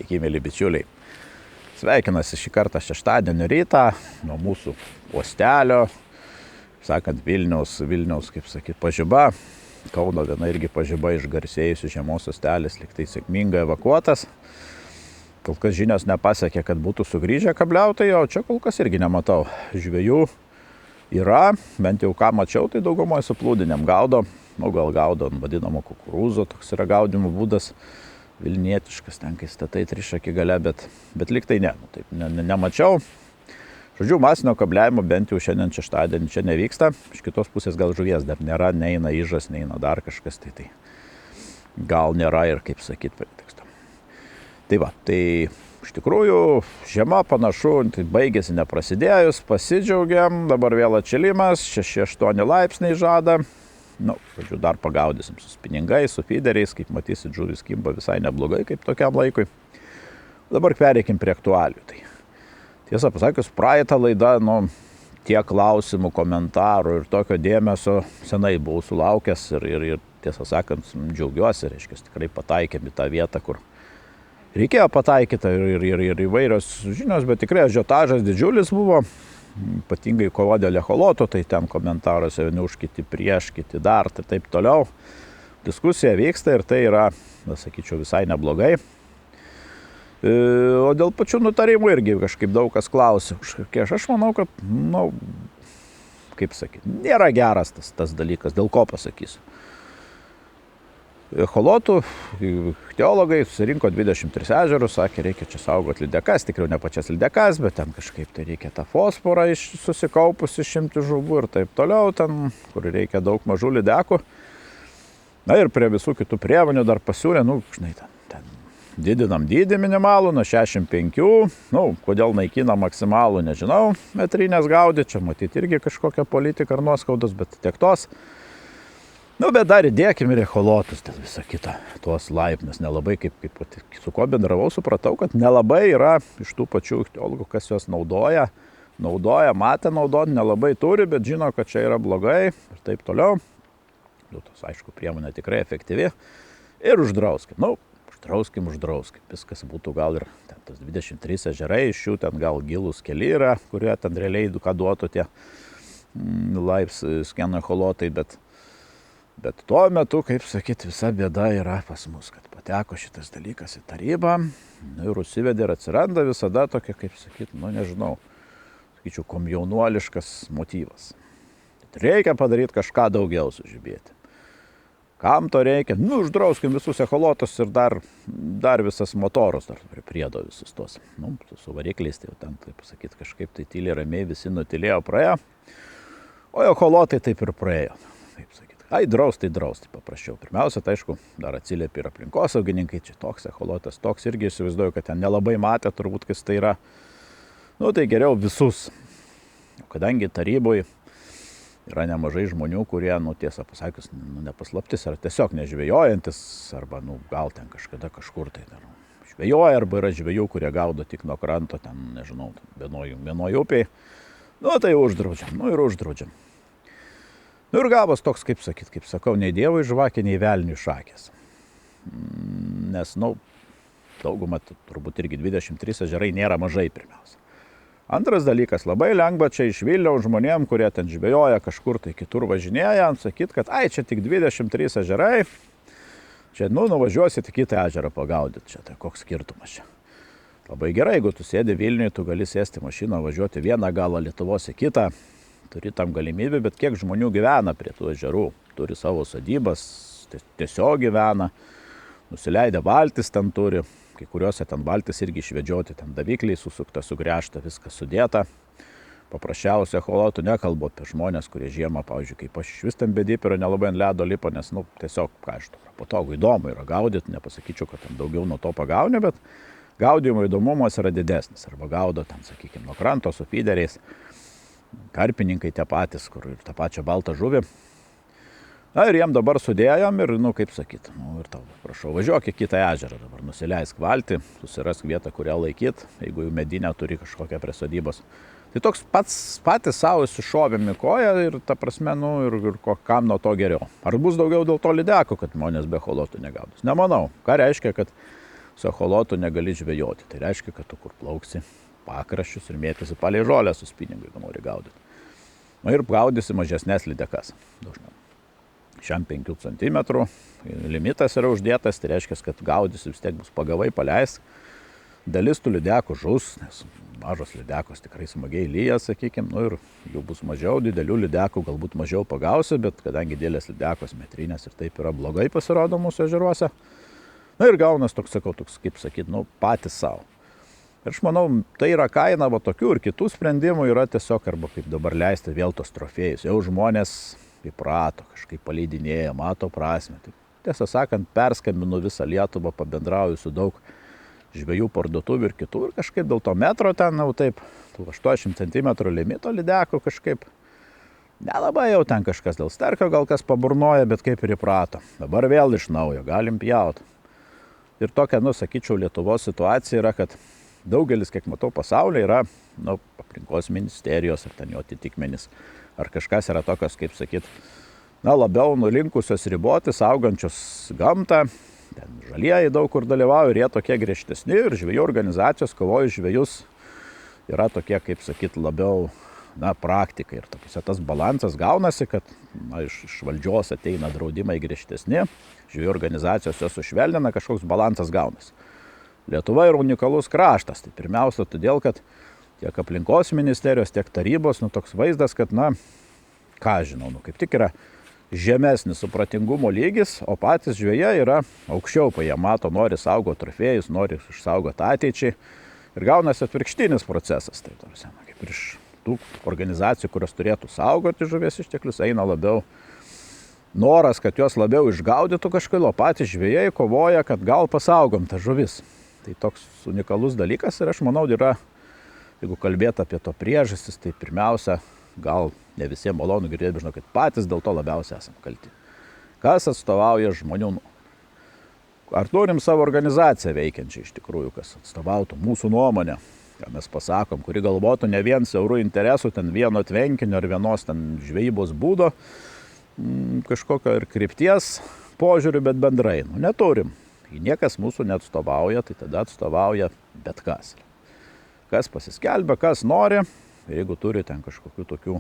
Sveiki, mėly bičiuliai. Sveikinasi šį kartą šeštadienio rytą nuo mūsų uostelio, sakant, Vilniaus, kaip sakyt, pažiba. Kauno viena irgi pažiba išgarsėjusių žiemos uostelis, liktai sėkmingai evakuotas. Kol kas žinios nepasiekė, kad būtų sugrįžę kabliautojai, o čia kol kas irgi nematau. Žvejų yra, bent jau ką mačiau, tai daugumoje su plūdinėm gaudo. Gal gaudo ant vadinamo kukurūzo, toks yra gaudimo būdas. Vilnietiškas, ten kai statai trišakį gale, bet liktai ne, taip nemačiau. Žodžiu, masinio kabliavimo bent jau šiandien šeštadienį čia nevyksta. Iš kitos pusės gal žuvies dar nėra, neina ižas, neina dar kažkas, tai gal nėra ir kaip sakyt preteksto. Tai va, tai iš tikrųjų žiema panašu, tai baigėsi neprasidėjus, pasidžiaugiam, dabar vėl atšilimas, 6-8 laipsniai žada. Žodžiu, dar pagaudysim su spiningais, su feederiais, kaip matysit, žuvis kimba visai neblogai kaip tokiam laikui. Dabar pereikim prie aktualių. Tai tiesą pasakius, praeitą laidą, tiek klausimų, komentarų ir tokio dėmesio senai buvau sulaukęs ir tiesą sakant, džiaugiuosi, reiškia, tikrai pataikėm į tą vietą, kur reikėjo pataikyti ir įvairios žinios, bet tikrai ažiotažas didžiulis buvo. Ypatingai kova dėl echoloto, tai ten komentaruose vieni už kiti prieš, kiti dar, tai taip toliau. Diskusija vyksta ir tai yra, sakyčiau, visai neblogai. O dėl pačių nutarimų irgi kažkaip daug kas klausia. Aš manau, kad, kaip sakyti, nėra geras tas dalykas, dėl ko pasakysiu. Echolotų teologai susirinko 23 ežerus, sakė, reikia čia saugoti lydekas, tikriau ne pačias lydekas, bet ten kažkaip tai reikia tą fosforą susikaupus išimti žuvų ir taip toliau, ten, kur reikia daug mažų lydekų. Na ir prie visų kitų priemonių dar pasiūlė, ten didinam dydį minimalų nuo 65, kodėl naikina maksimalų, nežinau, metrinės gaudyti, čia matyti irgi kažkokią politiką ar nuoskaudos, bet tiek tos. Bet dar įdėkim ir echolotus, ten visą kitą, tuos laipsnius, nelabai kaip su ko bendravau, supratau, kad nelabai yra iš tų pačių teologų, kas juos naudoja, matė naudoti, nelabai turi, bet žino, kad čia yra blogai ir taip toliau. Tos, aišku, priemonė tikrai efektyvi ir uždrauskim. Uždrauskim, viskas būtų gal ir ten tas 23 ežerai, iš jų ten gal gilūs keli yra, kurie ten realiai ką duotų tie skeno echolotai, Bet tuo metu, kaip sakyt, visa bėda yra pas mus, kad pateko šitas dalykas į tarybą ir užsivedė ir atsiranda visada tokia, kaip sakyt, sakyčiau, komjaunuoliškas motyvas. Reikia padaryti kažką daugiau sužibėti. Kam to reikia? Uždrauskim visus echolotus ir dar visas motorus, dar priedo visus tos. Su varikliais, tai jau ten, taip sakyt, kažkaip tai tyliai ramiai visi nutilėjo, praėjo, o echolotai taip ir praėjo, taip sakyt. Drausti paprasčiau. Pirmiausia, tai aišku, dar atsiliepia ir aplinkosaugininkai, čia toks echolotas, toks irgi įsivaizduoju, kad ten nelabai matė turbūt, kas tai yra. Tai geriau visus. Kadangi taryboje yra nemažai žmonių, kurie, tiesą pasakius, nepaslaptis, ar tiesiog nežvejojantis, arba, gal ten kažkada kažkur tai žvejoja, arba yra žvejų, kurie gaudo tik nuo kranto, ten, nežinau, vienoj upėj. Tai uždraudžiam. Ir gavos toks, kaip sakau, nei dievui žvakė, nei velniui šakės. Nes, dauguma, turbūt irgi 23 ežerai nėra mažai pirmiausia. Antras dalykas, labai lengva čia iš Vilniaus žmonėm, kurie ten žvejoja kažkur tai kitur važinėja, sakyt, kad čia tik 23 ežerai, čia, nuvažiuosit į kitą ežerą pagaudyti, čia tai koks skirtumas čia. Labai gerai, jeigu tu sėdi Vilniuje, tu gali sėsti mašiną, važiuoti vieną galą Lietuvos į kitą. Turi tam galimybę, bet kiek žmonių gyvena prie tų ežerų, turi savo sodybas, tiesiog gyvena, nusileidę valtis ten turi, kai kuriuose ten valtis irgi išvedžioti, ten davikliai susukta, sugręžta, viskas sudėta. Paprasčiausia echolotų nekalbu apie žmonės, kurie žiemą, pavyzdžiui, kaip aš iš vis ten be dyperio nelabai ant ledo lipa, nes, tiesiog, patogu, įdomu yra gaudyti, nepasakyčiau, kad ten daugiau nuo to pagauni, bet gaudimo įdomumas yra didesnis, arba gaudo ten, sakykime, nuo kranto su feederiais. Karpininkai tie patys, kur ir tą pačią baltą žuvį. Ir jiem dabar sudėjom ir, kaip sakyt, ir tau, prašau, važiuok į kitą ežerą dabar, nusileisk valtį, susirask vietą, kurią laikyt, jeigu jų medinę turi kažkokią prie sodybos. Tai toks patys savo sušovėm į koją ir, ta prasme, ir kam nuo to geriau. Ar bus daugiau dėl to lydeko, kad žmonės be echolotų negaudos? Nemanau. Ką reiškia, kad su echolotu negali žvejoti. Tai reiškia, kad tu kur plauksi pakraščius ir mėtysi palei žolę su spinningu, jeigu nori gaudyti. Ir gaudysi mažesnės lydekas. Dažnai. Šiam 5 cm limitas yra uždėtas, tai reiškia, kad gaudysi vis tiek bus pagavai, paleis. Dalis tų lydekų žus, nes mažos lydekos tikrai smagiai lyja, sakykime, ir jų bus mažiau, didelių lydekų galbūt mažiau pagausi, bet kadangi dėlės lydekos metrinės ir taip yra blogai pasirodo mūsų ežeruose, ir gaunas toks, sakau, toks, kaip sakyt, patys savo. Ir aš manau, tai yra kaina, va tokių ir kitų sprendimų yra tiesiog, arba kaip dabar leisti vėl tos trofėjus. Jau žmonės įprato, kažkaip paleidinėja, mato prasmę. Tai, tiesą sakant, perskambinu visą Lietuvą, pabendrauju su daug žvejų parduotuvių ir kitų. Ir kažkaip dėl to metro ten, taip, 80 cm limito lydekų kažkaip nelabai jau ten kažkas dėl sterkio gal kas paburnoja, bet kaip ir įprato. Dabar vėl iš naujo, galim pjauti. Ir tokia, sakyčiau, Lietuvos situacija yra, kad daugelis, kiek matau, pasaulyje yra aplinkos ministerijos ar ten jo atitikmenys. Ar kažkas yra tokios, kaip sakyt, labiau nulinkusios riboti, saugančios gamtą. Ten žalieji daug kur dalyvauja ir jie tokie griežtesni ir žvejų organizacijos kovoja žvejus yra tokie, kaip sakyt, labiau praktika. Ir tokiuose tas balansas gaunasi, kad iš valdžios ateina draudimai griežtesni, žvejų organizacijos jos sušvelnina, kažkoks balansas gaunasi. Lietuva yra unikalus kraštas. Tai pirmiausia todėl, kad tiek aplinkos ministerijos, tiek tarybos, toks vaizdas, kad, ką žinau, kaip tik yra žemesnis supratingumo lygis, o patys žvejai yra aukščiau, jie mato, nori saugoti trofėjus, nori išsaugoti ateičiai. Ir gaunasi atvirkštinis procesas. Tai kaip ir iš tų organizacijų, kurios turėtų saugoti žuvies išteklius, eina labiau noras, kad juos labiau išgaudytų kažkaip, o patys žvejai kovoja, kad gal pasaugom tą žuvis. Tai toks unikalus dalykas ir aš manau yra, jeigu kalbėti apie to priežastis, tai pirmiausia, gal ne visiems malonu girdėti, žinau, kad patys dėl to labiausiai esam kalti. Kas atstovauja žmonių? Ar turim savo organizaciją veikiančią iš tikrųjų, kas atstovautų mūsų nuomonę, ką mes pasakom, kuri galvotų ne vien siaurų interesų, ten vieno tvenkinio ar vienos ten žvejybos būdo, kažkokio ir krypties požiūrių, bet bendrai. Neturim. Jei niekas mūsų neatstovauja, tai tada atstovauja bet kas. Kas pasiskelbia, kas nori. Jeigu turi ten kažkokių tokių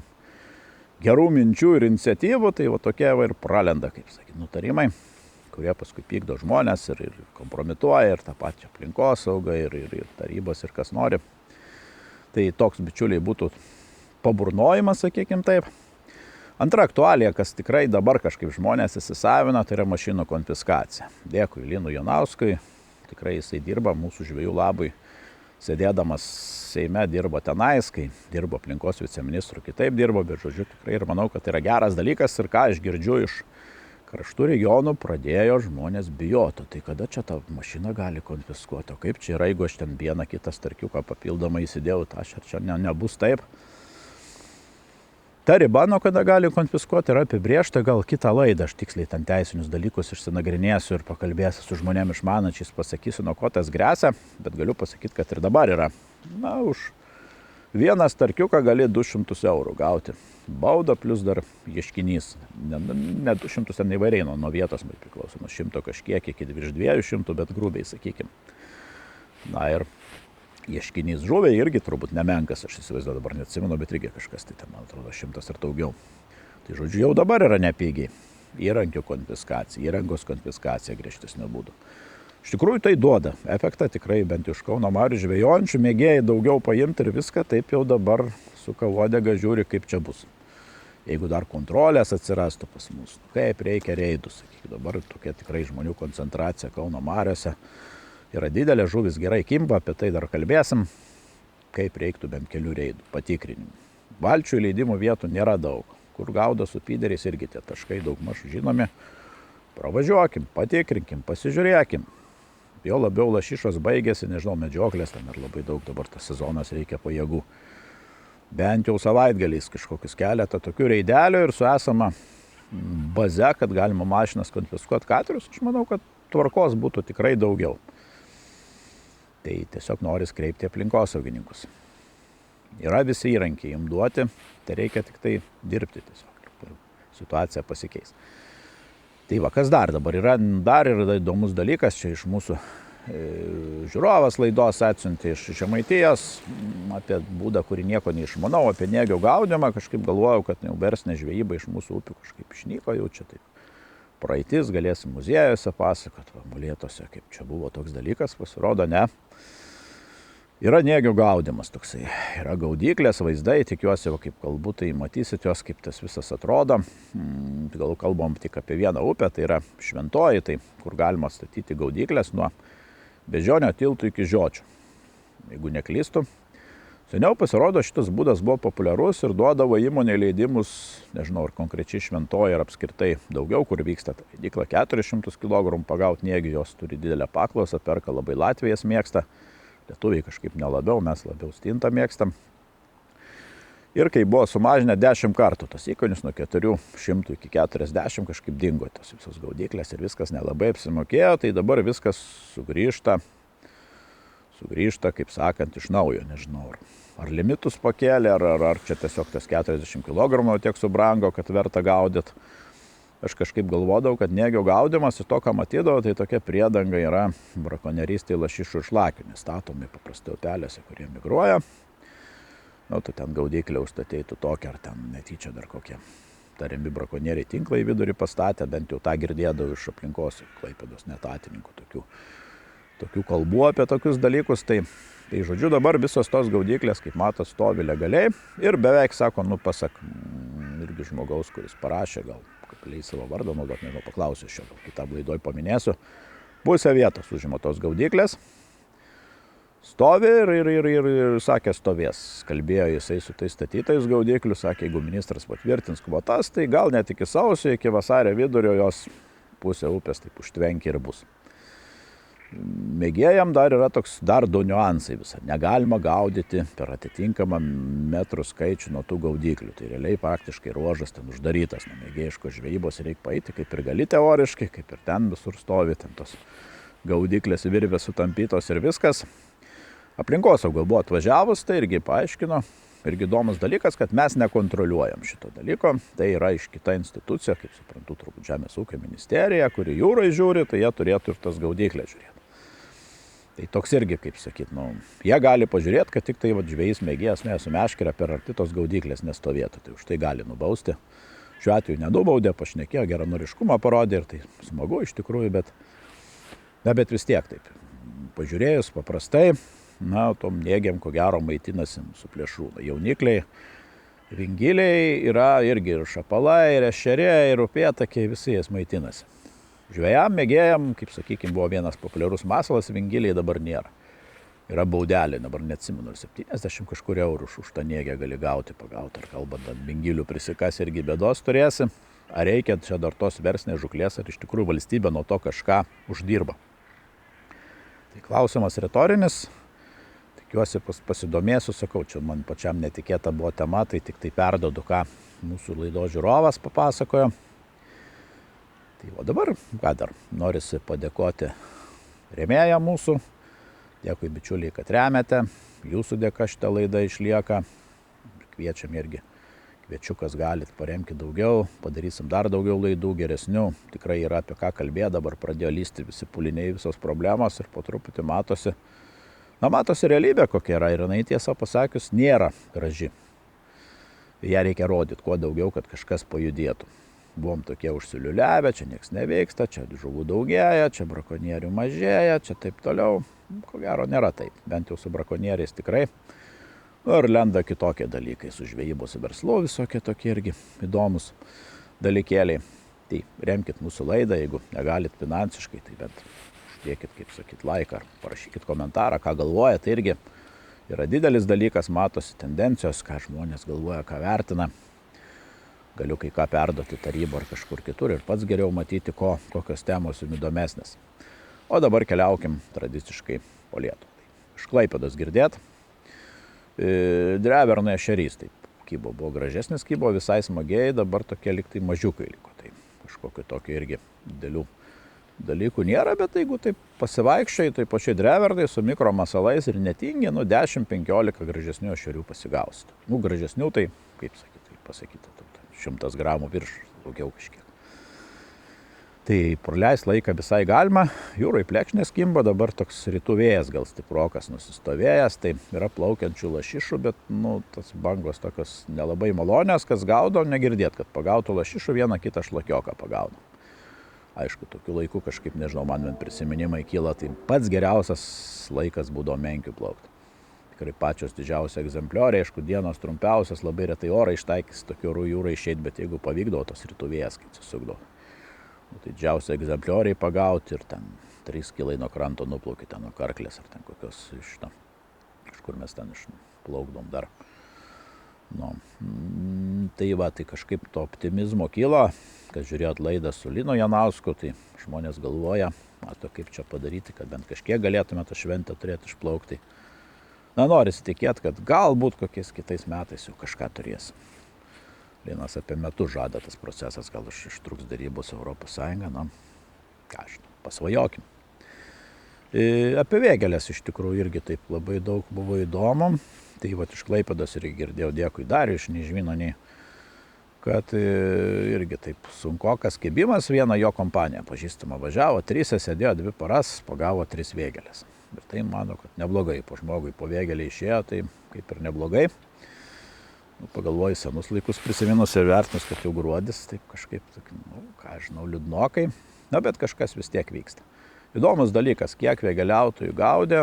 gerų minčių ir iniciatyvų, tai tokie ir pralenda, kaip sakyti, nutarimai, kurie paskui pykdo žmonės ir kompromituoja ir tą pačią aplinkosaugą, ir tarybos, ir kas nori. Tai toks, bičiuliai, būtų paburnojimas, sakykime taip. Antra aktualija, kas tikrai dabar kažkaip žmonės įsisavina, tai yra mašinų konfiskacija. Dėkui Linui Jonauskui, tikrai jisai dirba mūsų žvejų labui. Sėdėdamas Seime dirbo tenais, kai dirbo aplinkos viceministru, kitaip dirbo, bet žodžiu tikrai ir manau, kad tai yra geras dalykas ir ką aš girdžiu iš kraštų regionų, pradėjo žmonės bijoti. Tai kada čia tą mašiną gali konfiskuoti? O kaip čia yra, jeigu aš ten vieną kitą starkiuką papildomai įsidėjau, ar čia nebus taip? Ta riba, nuo kada gali konfiskuoti, yra apibrėžta, gal kitą laidą, aš tiksliai ten teisinius dalykus išsinagrinėsiu ir pakalbėsiu su žmonėmis išmanančiais, pasakysiu, nuo ko tas gresia, bet galiu pasakyti, kad ir dabar yra. Už vieną starkiuką gali 200 eurų gauti. Bauda plus dar ieškinys. Ne 200 ten įvairiai, nuo vietos priklauso, nuo 100 kažkiek iki virš 200, bet grubiai, sakykime. Ir ieškinys žuviai irgi turbūt nemenkas, aš įsivaizduoju, dabar neatsimenu, bet irgi kažkas, tai ten, man atrodo, 100 ir daugiau. Tai žodžiu, jau dabar yra nepigiai. Įrankių konfiskacija, įrangos konfiskacija griežtesnių būdų. Iš tikrųjų tai duoda efektą, tikrai bent iš Kauno marių žvejojančių mėgėjai daugiau paimti ir viską, taip jau dabar suka uodegą žiūri, kaip čia bus. Jeigu dar kontrolės atsirastų pas mus, kaip reikia reidų, sakykime, dabar tokia tikrai žmonių koncentracija Kauno mariuose. Yra didelė, žuvis gerai kimba, apie tai dar kalbėsim, kaip reiktų bent kelių reidų patikrinimų. Valčių įleidimų vietų nėra daug, kur gaudo su pyderiais irgi tie taškai daugmaž žinomi. Pravažiuokim, patikrinkim, pasižiūrėkim. Jo labiau lašišos baigėsi, nežinau, medžioklės, ten ir labai daug dabar tas sezonas reikia pajėgų. Bent jau savaitgaliais kažkokius keletą tokių reidelių ir su esama baze, kad galima mašinas konfiskuoti katerius, aš manau, kad tvarkos būtų tikrai daugiau. Tai tiesiog noris kreipti aplinkosaugininkus. Yra visi įrankiai jums duoti, tai reikia tik tai dirbti tiesiog. Situacija pasikeis. Tai va, kas dar dabar yra? Dar yra įdomus dalykas, čia iš mūsų žiūrovas laidos atsiuntė iš Žemaitijos apie būdą, kurį nieko neišmanau, apie nėgių gaudymą. Kažkaip galvojau, kad jau verslinė žvejyba iš mūsų upių kažkaip išnyko, jau čia taip praeitis, galėsim muziejuose pasakot, Molėtuose, kaip čia buvo toks dalykas, pasirodo, ne. Yra nėgių gaudymas toksai, yra gaudyklės, vaizdai, tikiuosi, kaip kalbu, tai matysit jos, kaip tas visas atrodo. Gal kalbam tik apie vieną upę, tai yra Šventoji, tai kur galima statyti gaudyklės nuo Bežionio tiltų iki Žiočių, jeigu neklystu. Seniau pasirodo, šitas būdas buvo populiarus ir duodavo įmonė leidimus, nežinau, ar konkrečiai Šventoji, ar apskritai daugiau, kur vyksta ta gaudykla 400 kg pagauti nėgių, jos turi didelę paklausą, perka labai Latvijas mėgsta. Lietuviai kažkaip nelabiau, mes labiau stintą mėgstam. Ir kai buvo sumažinę 10 kartų tos įkainius nuo 400 iki 40, kažkaip dingo tos visos gaudyklės ir viskas nelabai apsimokėjo, tai dabar viskas sugrįžta, kaip sakant, iš naujo, nežinau, ar limitus pakėlė, ar čia tiesiog tas 40 kg tiek subrango, kad verta gaudyti. Aš kažkaip galvodavau, kad nėgių gaudymas ir to, ką matydavau, tai tokia priedanga yra brakonierystė lašišų ir šlakių, nes statomi paprastai upelėse, kurie migruoja. Nu, tu ten gaudyklę užstatei, tu tokia, ar ten netyčia dar kokie tariami brakonieriai tinklai į vidurį pastatė, bent jau tą girdėdavau iš aplinkos Klaipėdos netatininkų tokių kalbų apie tokius dalykus. Tai žodžiu, dabar visos tos gaudyklės, kaip matot, stovi legaliai ir beveik, sako, pasak irgi žmogaus, kuris parašė, gal kapiliai savo vardą, naudot, nežinau, paklausiu šio, gal kitą laidoj paminėsiu, pusę vietos užima tos gaudyklės, stovi ir sakė, stovės. Kalbėjo jisai su tais statytais gaudyklių, sakė, jeigu ministras patvirtins kvotas, tai gal net iki sausio, iki vasario vidurio jos pusė upės taip užtvenkia ir bus. Mėgėjam dar yra toks dar du niuansai visą. Negalima gaudyti per atitinkamą metrų skaičių nuo tų gaudyklių. Tai realiai praktiškai ruožas ten uždarytas. Nuo mėgėjiškos žvejybos reikia paeiti, kaip ir gali teoriškai, kaip ir ten visur stovi, ten tos gaudyklės virvės sutampytos ir viskas. Aplinkosauga buvo atvažiavus, tai irgi paaiškino. Irgi įdomus dalykas, kad mes nekontroliuojam šito dalyko. Tai yra iš kita institucija, kaip suprantu, turbūt Žemės ūkio ministerija, kuri jūrai žiūri, tai jie turėtų ir tas gaudyklės žiūrėti. Tai toks irgi, kaip sakyt, jie gali pažiūrėti, kad tik tai žvejys mėgėjas su meškere per arti tos gaudyklės nestovėtų. Tai už tai gali nubausti. Šiuo atveju nenubaudė, pašnekėjo, geranoriškumą parodė ir tai smagu iš tikrųjų, bet vis tiek taip. Pažiūrėjus paprastai, tom nėgiam ko gero maitinasi mūsų plėšrūnai. Jaunikliai, vingiliai yra irgi ir šapalai, ir ešeriai, ir upėtakiai, visi jais maitinasi. Žvejam, mėgėjam, kaip sakykime, buvo vienas populiarus masalas, vingiliai dabar nėra. Yra baudelė, dabar neatsimenu, 70 kažkur eurų už tą nėgę gali gauti, pagauti, ar kalbant ant vingilių prisikas irgi bėdos turėsi. Ar reikia čia dar tos verslinės žuklės, ar iš tikrųjų valstybė nuo to kažką uždirba. Tai klausimas retorinis. Tikiuosi pasidomėsiu, sakau, čia man pačiam netikėta buvo tema, tai tik tai perdodu, ką mūsų laidos žiūrovas papasakojo. Tai o dabar, ką dar, norisi padėkoti rėmėjam mūsų. Dėkui bičiuliai, kad remiate. Jūsų dėka šitą laidą išlieka. Kviečiam irgi, kviečiu, kas galit, paremkit daugiau. Padarysim dar daugiau laidų, geresnių. Tikrai yra apie ką kalbėti, dabar pradėjo lysti visi puliniai, visos problemos ir po truputį matosi. Matosi realybė kokia yra ir jinai, tiesą pasakius, nėra graži. Ją reikia rodyti kuo daugiau, kad kažkas pajudėtų. Buvom tokie užsiliuliavę, čia nieks nevyksta, čia žuvų daugėja, čia brakonierių mažėja, čia taip toliau. Ko gero nėra taip, bent jau su brakonieriais tikrai. Ir lenda kitokie dalykai, su žvejybos verslu visokie tokie irgi įdomus dalykėliai. Tai remkit mūsų laidą, jeigu negalit finansiškai, tai bent uždėkit, kaip sakyt, laiką, ar parašykit komentarą, ką galvoja, tai irgi yra didelis dalykas, matosi tendencijos, ką žmonės galvoja, ką vertina. Galiu kai ką perduoti tarybą ar kažkur kitur ir pats geriau matyti, kokios temos jums įdomesnės. O dabar keliaukim tradiciškai po Lietuvą. Iš Klaipėdos girdėt. Drevernai ešerys, taip, kybo buvo gražesnis, kybo visai smagiai, dabar tokie liktai mažiukai liko. Tai kažkokio tokio irgi didelių dalykų nėra, bet jeigu taip pasivaikščiai, tai pačiai drevernai su mikromasalais ir netingi, 10-15 gražesnių ešerių pasigausit. Gražesnių tai, kaip sakyti, 100 gramų virš, daugiau kažkiek. Tai praleis laiką visai galima, jūrai plekšnės kimba, dabar toks rytų vėjas gal stiprokas nusistovėjęs, tai yra plaukiančių lašišų, bet tas bangos tokios nelabai malonės, kas gaudo, negirdėt, kad pagautų lašišų, vieną kitą šlakioką pagauna. Aišku, tokiu laiku kažkaip, nežinau, man prisiminimai kyla, tai pats geriausias laikas būdavo menkių plaukti. Tikrai pačios didžiausios egzemplioriai, aišku, dienos trumpiausias, labai retai orą ištaikys tokių orų jūrai išeit, bet jeigu pavykdavo tos rytų vėjas, kai susukdavo. Tai didžiausi egzemplioriai pagauti ir ten 3 kilai nuo kranto nuplaukė, ten nuo karklės ar ten kokios iš kur mes ten išplaukdom dar. Tai va, tai kažkaip to optimizmo kilo, kad žiūrėjot laidą su Linu Janausku, tai žmonės galvoja, mato kaip čia padaryti, kad bent kažkiek galėtume tą šventę turėti išplaukti. Norisi tikėti, kad galbūt kokiais kitais metais jau kažką turės. Linas apie metus žada tas procesas, gal ištruks darybos Europos Sąjunga, ką žinau, pasvajokim. Apie vėgėlės iš tikrųjų irgi taip labai daug buvo įdomu. Tai va iš Klaipėdos irgi girdėjau, dėkui Dariui iš Nežvyno, kad irgi taip sunkokas kibimas, viena jo kompanija pažįstama važiavo, 3 sėdėjo 2 paras, pagavo 3 vėgėlės. Ir tai mano, kad neblogai, po žmogui po vėgėlį išėjo, tai kaip ir neblogai. Pagalvoju senus laikus prisiminus ir vertinus, kad jau gruodis, taip kažkaip, ką žinau, liūdnokai, bet kažkas vis tiek vyksta. Įdomus dalykas, kiek vėgėliautojų gaudė,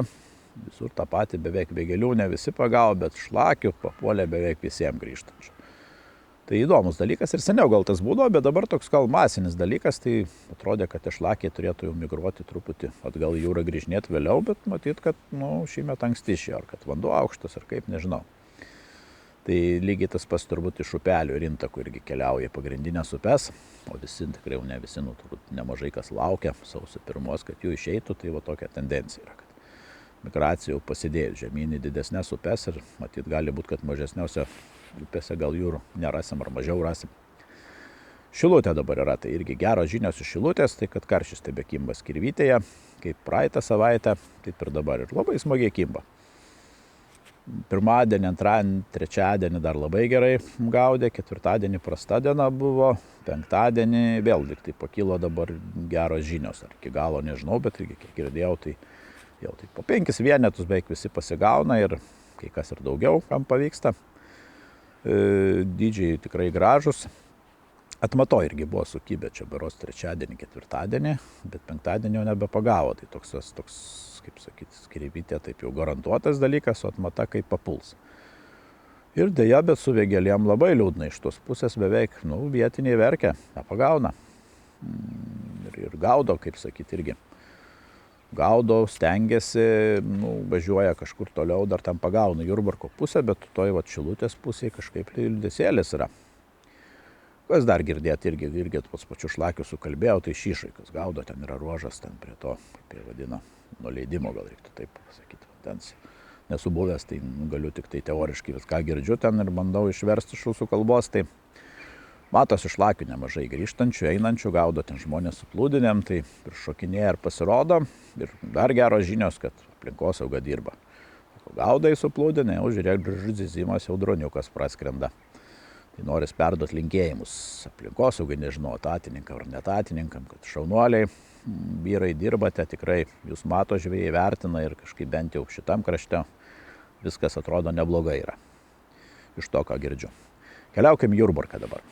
visur tą patį beveik vėgėlių ne visi pagavo, bet šlakių papuolė beveik visiems grįžtančių. Tai įdomus dalykas ir seniau gal tas būdavo, bet dabar toks gal masinis dalykas, tai atrodė, kad šlakiai turėtų jau migruoti truputį atgal į jūrą grįžinėti vėliau, bet matyt, kad šįmet anksti išėjo, ar kad vanduo aukštas, ar kaip, nežinau. Tai lygiai tas pas turbūt iš upelių ir intakų irgi keliauja pagrindinės upes, o visi, tikrai jau ne visi, turbūt nemažai kas laukia sausio 1, kad jų išeitų, tai va tokia tendencija yra, kad migracija jau pasidėjus žemyn į didesnės upes ir matyt gali būti, kad mažesniuose upėse gal jūrų nerasim ar mažiau rasim. Šilutė dabar yra, tai irgi geros žinios iš Šilutės, tai kad karštis tebekimba Skirvytėje, kaip praeitą savaitę, taip ir dabar ir labai smagiai kimba. Pirmadienį, antradienį, trečiadienį dar labai gerai gaudė, ketvirtadienį prasta diena buvo, penktadienį vėl tik tai pakilo dabar geros žinios, ar iki galo nežinau, bet irgi kiek girdėjau, tai jau tai po 5 vienetus beveik visi pasigauna ir kai kas ir daugiau, kam pavyksta. Dydžiai tikrai gražus. Atmato irgi buvo sukibę čia beros trečiadienį, ketvirtadienį, bet penktadienį jau nebepagavo. Tai toks, kaip sakyti, Skirvytė taip jau garantuotas dalykas, o atmata kaip papuls. Ir dėja, bet su vėgėlėm labai liūdna iš tos pusės beveik, vietiniai verkia, nepagauna. Ir gaudo, kaip sakyti, irgi. Gaudo, stengiasi, važiuoja kažkur toliau, dar tam pagauna Jurbarko pusę, bet toj Šilutės pusėje kažkaip liūdesėlis yra. Kas dar girdėti, irgi pats pačius šlakius sukalbėjau, tai Šyšai, kas gaudo, ten yra ruožas, ten prie to, kaip jie vadina, nuleidimo, gal reiktų taip pasakyti, vandens. Nesu buvęs, tai galiu tik tai teoriškai viską girdžiu ten ir bandau išversti iš rusų kalbos, tai matosi šlakių nemažai grįžtančių, einančių, gaudo ten žmonės su plūdinėm, tai šokinėja ir pasirodo. Ir dar geros žinios, kad aplinkosauga dirba. Gaudai su plūdinė, jau žiūrėk, zyzimas jau droniukas praskrenda. Tai noris perduoti linkėjimus aplinkosaugai, nežinau, etatininkam ar netatininkam, kad šaunuoliai, vyrai dirbate, tikrai jūs mato žvejai vertina ir kažkaip bent jau šitam krašte viskas atrodo neblogai yra. Iš to, ką girdžiu. Keliaukim Jurbarką dabar.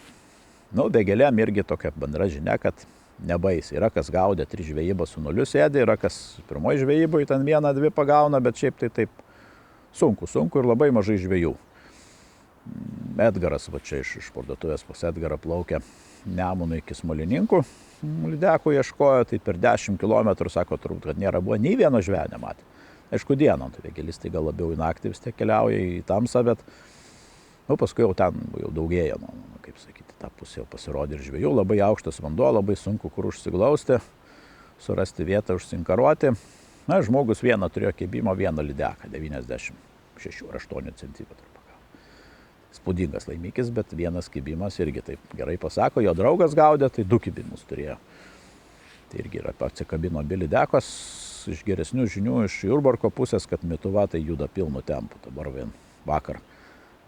Vėgėlėm irgi tokia bendra žinia, kad nebaisi. Yra kas gaudė 3 žvejybą su 0 sėdė, yra kas pirmoji žvejyboje ten 1-2 pagauna, bet šiaip tai taip sunku ir labai mažai žvejų. Edgaras, va čia iš parduotuvės pas Edgarą plaukia Nemunu iki Smolininkų, lydekų ieškojo, tai per 10 km, sako, turbūt, kad nėra buvo nei vieno žvejo nematė. Aišku, dieną, tai vėgėlis tai gal labiau į naktį vis tiek keliauja į tamsą, bet paskui jau ten jau daugėja, kaip sakyti, tą pusę jau pasirodė ir žvejų, labai aukštas vanduo, labai sunku kur užsiglausti, surasti vietą, užsinkaruoti. Žmogus vieną turėjo kibimo, vieną lydeką, 96 ar 8 cm. Spūdingas laimikis, bet vienas kibimas irgi taip gerai pasako, jo draugas gaudė, tai 2 kibimus turėjo. Tai irgi yra atsikabino abi lydekos, iš geresnių žinių iš Jurbarko pusės, kad Mituva tai juda pilnu tempu, dabar vien vakar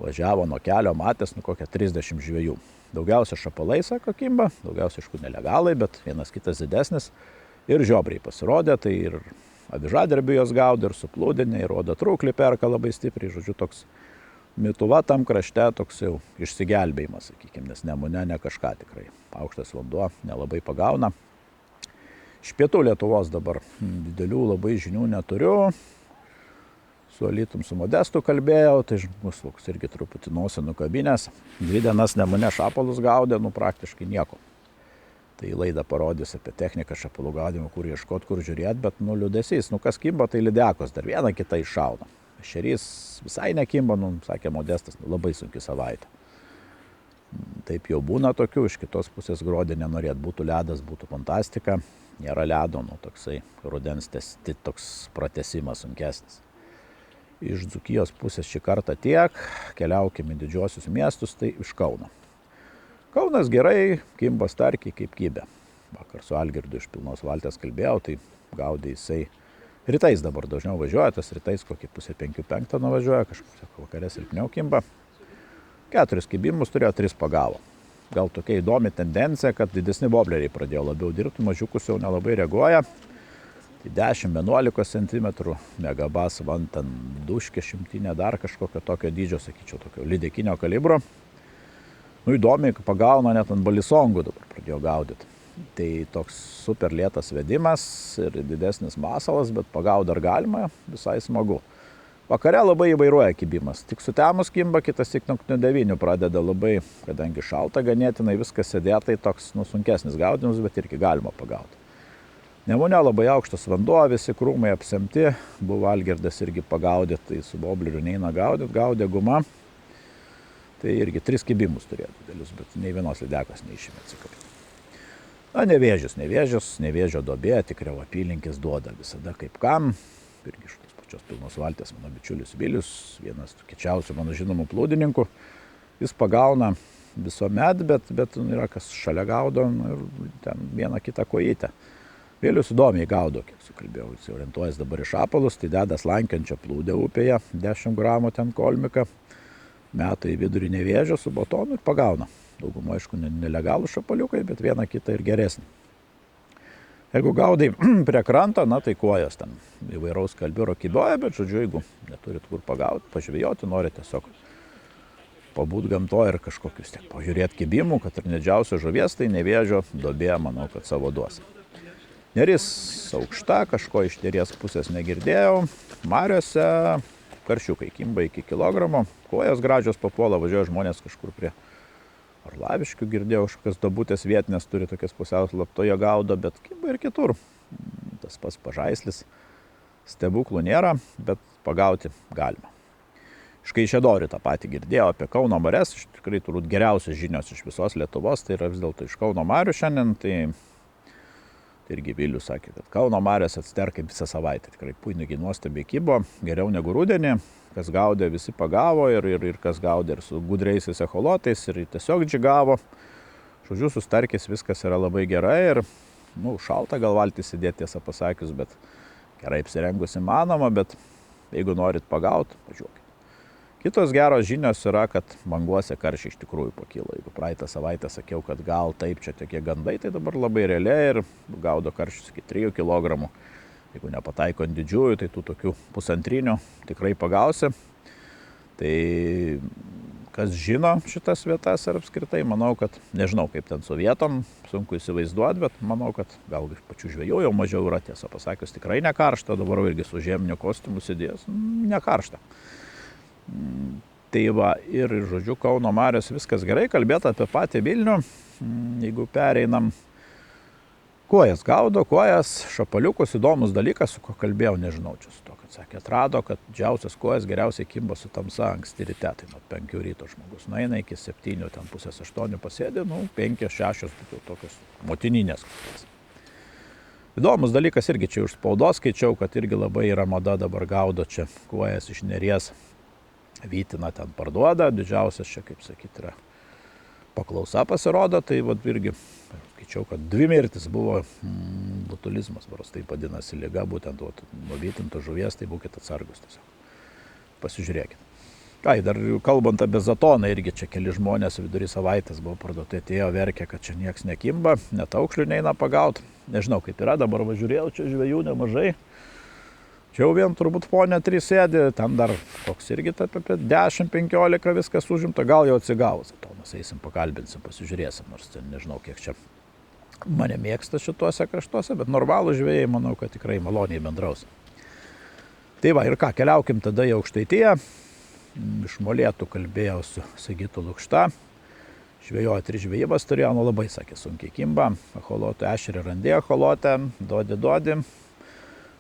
važiavo nuo kelio, matęs kokią 30 žvejų. Daugiausia šapalai, sako, kimba, daugiausia, aišku, nelegalai, bet vienas kitas didesnis. Ir žiobriai pasirodė, tai ir avižadrebį jos gaudo, ir suplūdinė, ir rodo trūklį perka labai stipriai. Žodžiu, toks Mituva tam krašte toks jau išsigelbėjimas, sakykime, nes Nemune ne kažką tikrai. Aukštas vanduo nelabai pagauna. Iš pietų Lietuvos dabar didelių labai žinių neturiu. Su Alytum, su Modestu kalbėjau, tai žmogus toks irgi truputį nosį nukabinės. 2 dienas Nemune šapalus gaudė, praktiškai nieko. Tai laida parodys apie techniką šapalų gaudimo, kur ieškot, kur žiūrėt, bet liūdesys. Kas kimba, tai lydekos, dar vieną kitą iššauna. Ešerys visai nekimba, sakė Modestas, labai sunki savaitė. Taip jau būna tokių, iš kitos pusės Gruodį nenorėt, būtų ledas, būtų fantastika. Nėra ledo, toksai rudens toks pratęsimas sunkesnis. Iš Dzūkijos pusės šį kartą tiek, keliaukime į didžiosius miestus, tai iš Kauno. Kaunas gerai, kimba starkiai kaip kibė. Vakar su Algirdu iš Pilnos valties kalbėjau, tai gaudė jisai. Rytais dabar dažniau važiuoja, tas rytais kokį 4:30 nuvažiuoja, kažkaip vakarė silpniau kimba. 4 kibimus turėjo, 3 pagavo. Gal tokia įdomi tendencija, kad didesni vobleriai pradėjo labiau dirbti, mažiukus jau nelabai reaguoja. Tai 10-11 cm megabas, van ten duškė šimtinė, dar kažkokio tokio dydžio, sakyčiau, tokio lydekinio kalibro. Įdomiai, pagauna net ant balisongų dabar pradėjo gaudyti. Tai toks super lėtas vedimas ir didesnis masalas, bet pagaut dar galima, visai smagu. Vakare labai įvairuoja kibimas. Tik sutemus kimba, kitas tik nuo 9 pradeda labai, kadangi šalta ganėtinai, viskas sėdėtai, toks sunkesnis gaudimas, bet irgi galima pagauti. Nemune labai aukštas vanduo, visi krūmai apsemti, buvo Algirdas irgi pagaudė, tai su bobleriu neina gaudėt, gaudė guma. Tai irgi 3 kibimus turėjo didelius, bet nei vienos lydekos neišėmė atsikabinti. Nevėžio duobė, tikriau apylinkės duoda visada kaip kam. Irgi iš tos pačios Pilnos valties mano bičiulis Vilius, vienas kiečiausių mano žinomų plūdininkų. Jis pagauna visuomet, bet yra kas šalia gaudo ir ten vieną kitą kojytę. Vėlius įdomiai gaudo, kiek sukalbėjau, jis orientuojas dabar į šapalus, tai deda slankiančią plūdę upėje, 10 gramų ten kolmiką, meta į vidurį nevėžio su batonu ir pagauna. Dauguma, aišku, nelegalų šapaliukai, bet vieną kitą ir geresnį. Jeigu gaudai prie kranto, tai kuojas ten įvairaus kalbiro kibioja, bet žodžiu, jeigu neturit kur pagauti, pažvejoti, nori tiesiog pabūt gamtoje ir kažkokius tiek pažiūrėti kibimų, kad ir nedžiausio žuvies, tai nevėžio duobė, manau, kad savo duos. Neris aukšta, kažko iš neries pusės negirdėjau. Mariose karšiukai kimba iki kilogramo. Kojas gražios papuola, važiuoja žmonės kažkur prie Arlaviškių, girdėjau, kažkokias dabutės vietinės turi tokias pusiaus laptoje gaudo, bet kimba ir kitur. Tas pats Pažaislis. Stebuklų nėra, bet pagauti galima. Iš Kaišiadorių tą patį girdėjau apie Kauno marias. Tikrai turbūt geriausios žinios iš visos Lietuvos. Tai yra vis dėlto iš Kauno marių šiandien. Tai irgi Vilius sakė, kad Kauno marios atsterka visą savaitę. Tikrai puikiai nuostabiai kibo, geriau negu rudenį. Kas gaudė, visi pagavo ir kas gaudė ir su gudriaisiais echolotais ir tiesiog džigavo. Žodžiu, su starkiais viskas yra labai gerai ir šalta gal valtis įdėti, tiesą pasakius, bet gerai apsirengus įmanoma, bet jeigu norit pagauti, važiuokit. Kitos geros žinios yra, kad banguose karšiai iš tikrųjų pakilo. Jeigu praeitą savaitę sakiau, kad gal taip čia tokie gandai, tai dabar labai realiai ir gaudo karšius iki 3 kg. Jeigu nepataiko ant didžiųjų, tai tų tokių pusantrinių tikrai pagausi. Tai kas žino šitas vietas ir apskritai, manau, kad nežinau kaip ten su vietom, sunku įsivaizduoti, bet manau, kad gal iš pačių žvejų jau mažiau yra, tiesą pasakius, tikrai nekaršta, dabar irgi su žieminiu kostiumu sėdėjęs, nekaršta. Tai va, ir žodžiu, Kauno marios viskas gerai, kalbėti apie patį Vilnių, jeigu pereinam. Kojas gaudo, kojas, šapaliukus, įdomus dalykas, su ko kalbėjau, nežinau, čia su to, kad sakė, atrado, kad didžiausias kojas geriausiai kimba su tamsa anksti ryte, tai nuo 5 ryto žmogus nueina iki 7, ten pusės 8 pasėdė, 5-6 tokios motininės kojas. Įdomus dalykas irgi čia už spaudos skaičiau, kad irgi labai yra mada dabar gaudo čia kojas iš Neries. Vytina ten parduoda, didžiausias čia, kaip sakyti, yra paklausa pasirodo, tai irgi skaičiau, kad 2 mirtis buvo botulizmas, varos tai vadinasi liga, būtent nuo vytinto žuvies, tai būkite atsargus tiesiog. Pasižiūrėkit. Ką, dar kalbant apie Zatoną, irgi čia keli žmonės vidury savaitės buvo parduoti, atėjo verkė, kad čia nieks nekimba, net aukšlių neina pagauti. Nežinau, kaip yra, dabar važiuojau, čia žvejų nemažai. Čia jau vien turbūt ponė 3 sėdi, ten dar koks irgi apie 10-15 viskas užimta, gal jau atsigavo Zatonas, eisim pakalbinsim, pasižiūrėsim, nors ten nežinau, kiek čia mane mėgsta šituose kraštuose, bet normalų žvejai, manau, kad tikrai maloniai bendraus. Tai va, ir ką, keliaukim tada į Aukštaitiją. Iš Molėtų kalbėjau su Sigitu Lukšta. Žvejojo 3 žvejybas turėjo, nu labai, sakė, sunkiai kimba. Echolotų ešerį randė echolotę, dodi.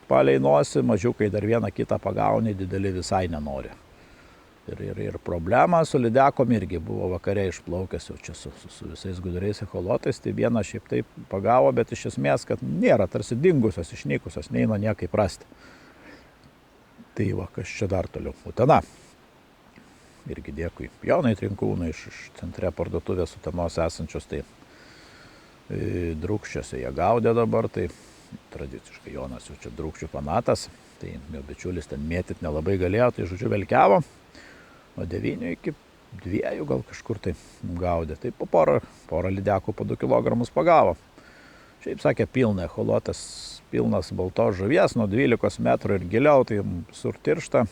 Palei nosį, mažiukai dar vieną kitą pagauni, dideli visai nenori. Ir problema su lydekom irgi buvo vakare išplaukęs jau čia su visais guduriais echolotais. Tai vieną šiaip taip pagavo, bet iš esmės, kad nėra tarsi dingusios, išnykusios, neina niekaip rasti. Tai va, kas čia dar toliau. Utena. Irgi dėkui Jonai Trinkūnui iš centre parduotuvės Utenos esančios, tai Drūkščiuose jie gaudė dabar, tai tradiciškai Jonas jau čia Drūkščių fanatas, tai jo bičiulis ten mėtyt nelabai galėjo, tai žodžiu velkiavo, nuo 9 iki 2 gal kažkur tai gaudė, tai po porą lydekų po 2 kilogramus pagavo. Šiaip sakė, pilna echolotas, pilnas baltos žuvies, nuo 12 metrų ir giliau, tai surtiršta,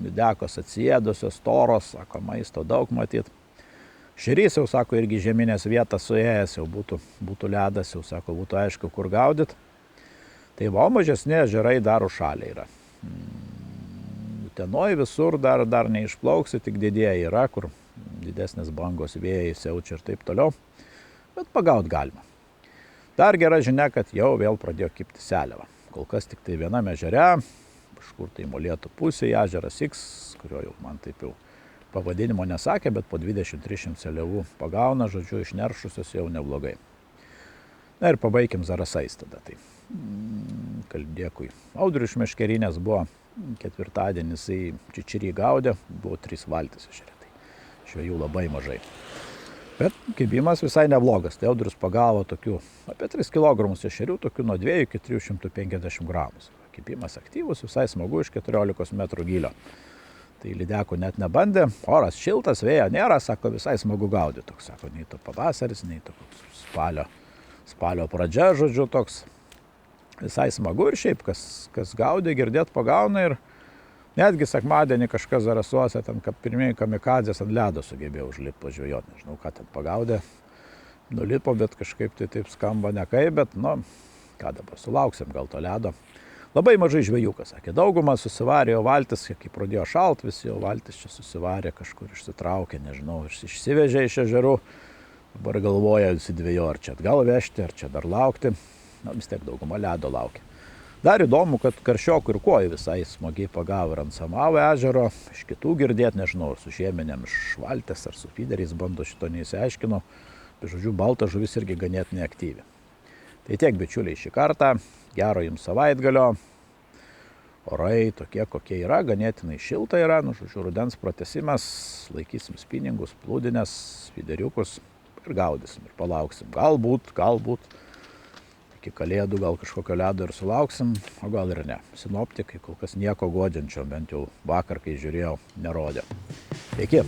lydekos atsiėdusios, storos, sako, maisto daug matyt. Širys jau, sako, irgi žeminės vietas suėjęs, jau būtų ledas, jau, sako, būtų aišku, kur gaudyt. Tai va, mažesni ežerai dar užšalę yra. Utenoj visur dar neišplauksi, tik didieji yra, kur didesnės bangos, vėjai siaučia ir taip toliau, bet pagaut galima. Dar gera žinia, kad jau vėl pradėjo kibti seliava. Kol kas tik tai viename ežere, kažkur tai Molėtų pusėje, ežeras X, kurio jau man taip jau pavadinimo nesakė, bet po 20-30 seliavų pagauna, žodžiu, išneršusios jau neblogai. Na ir pabaikim Zarasais tada. Tai dėkui. Audriui iš Meškerinės buvo ketvirtadienis, jisai Čičirį gaudė, buvo 3 valtis ežere. Tai žvejų labai mažai. Bet kibimas visai neblogas, tai Audrius pagavo tokių apie 3 kg ešerių, tokių nuo 2 iki 350 gramų. Kibimas aktyvus, visai smagu, iš 14 metrų gylio. Tai lydekų net nebandė, oras šiltas, vėjo nėra, sako, visai smagu gaudyti. Toks, sako, nei to pavasaris, nei to spalio pradžia, žodžiu, toks visai smagu ir šiaip, kas gaudė, girdėt pagauna ir netgi sekmadienį kažkas Zarasuose, ten pirmieji kamikadzės ant ledo sugebėjo užlipti pažvejoti, nežinau, ką ten pagaudė, nulipo, bet kažkaip tai taip skamba nekai, bet, nu, ką dabar, sulauksim gal to ledo. Labai mažai žvejų, kas sakė, daugumą susivarė jau valtis, kai pradėjo šalt, visi jau valtis čia susivarė, kažkur išsitraukė, nežinau, išsivežė iš ežerų, dabar galvoja visi dviejų, ar čia atgal vežti, ar čia dar laukti, na, vis tiek dauguma ledo laukia. Dar įdomu, kad karšiokų ir kuojų visai smagiai pagavo ir ant Samavo ežero, iš kitų girdėt, nežinau, su žiemenėm iš valtės ar su fideriais bando, šito neįsiaiškino, bet žodžiu, balta žuvis irgi ganėtinai aktyvi. Tai tiek, bičiuliai, šį kartą, gero jums savaitgalio, orai tokie, kokie yra, ganėtinai šilta yra, nu, žodžiu, rudens pratęsimas, laikysim spiningus, plūdines, fideriukus ir gaudysim ir palauksim, galbūt, iki kalėdų gal kažkokio ledo ir sulauksim, o gal ir ne. Sinoptikai kol kas nieko guodžiančio, bent jau vakar, kai žiūrėjau, nerodė. Iki.